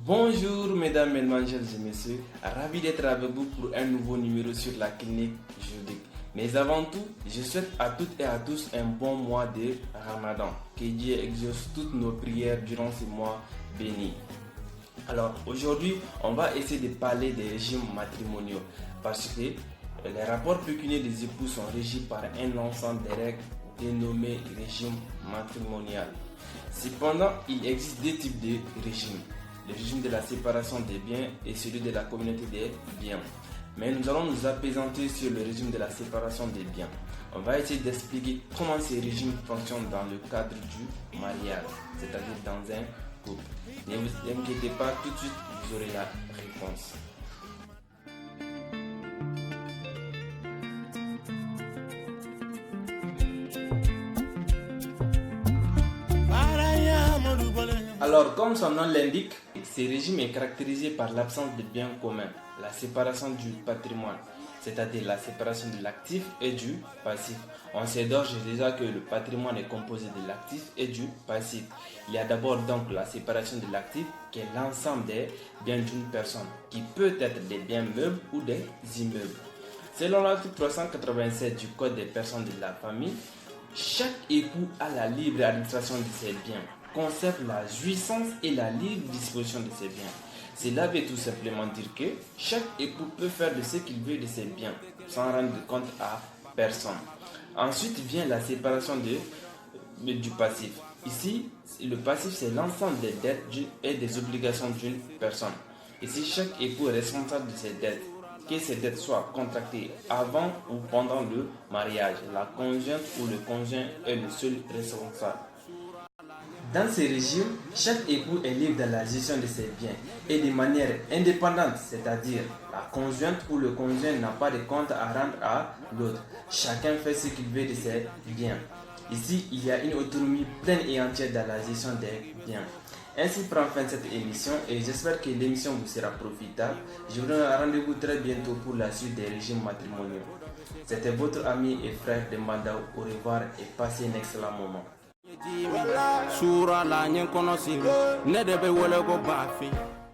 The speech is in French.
Bonjour mesdames, mesdemoiselles et messieurs, ravi d'être avec vous pour un nouveau numéro sur la clinique juridique. Mais avant tout, je souhaite à toutes et à tous un bon mois de Ramadan. Que Dieu exauce toutes nos prières durant ce mois béni. Alors aujourd'hui, on va essayer de parler des régimes matrimoniaux parce que les rapports pécuniaires des époux sont régis par un ensemble de règles dénommées régime matrimonial. Cependant, il existe deux types de régimes. Le régime de la séparation des biens et celui de la communauté des biens. Mais nous allons nous apaisanter sur le régime de la séparation des biens. On va essayer d'expliquer comment ces régimes fonctionnent dans le cadre du mariage, c'est-à-dire dans un couple. Ne vous inquiétez pas, tout de suite vous aurez la réponse. Alors, comme son nom l'indique, ce régime est caractérisé par l'absence de biens communs, la séparation du patrimoine, c'est-à-dire la séparation de l'actif et du passif. On sait d'ores et déjà que le patrimoine est composé de l'actif et du passif. Il y a d'abord donc la séparation de l'actif, qui est l'ensemble des biens d'une personne, qui peut être des biens meubles ou des immeubles. Selon l'article 387 du Code des personnes de la famille, chaque époux a la libre administration de ses biens, conserve la jouissance et la libre disposition de ses biens. Cela veut tout simplement dire que chaque époux peut faire de ce qu'il veut de ses biens, sans rendre compte à personne. Ensuite vient la séparation du passif. Ici, le passif c'est l'ensemble des dettes et des obligations d'une personne. Ici, chaque époux est responsable de ses dettes. Que ces dettes soient contractées avant ou pendant le mariage, la conjointe ou le conjoint est le seul responsable. Dans ce régime, chaque époux est libre dans la gestion de ses biens et de manière indépendante, c'est-à-dire la conjointe ou le conjoint n'a pas de compte à rendre à l'autre. Chacun fait ce qu'il veut de ses biens. Ici, il y a une autonomie pleine et entière dans la gestion des biens. Ainsi prend fin cette émission et j'espère que l'émission vous sera profitable. Je vous donne un rendez-vous très bientôt pour la suite des régimes matrimoniaux. C'était votre ami et frère de Mandao. Au revoir et passez un excellent moment.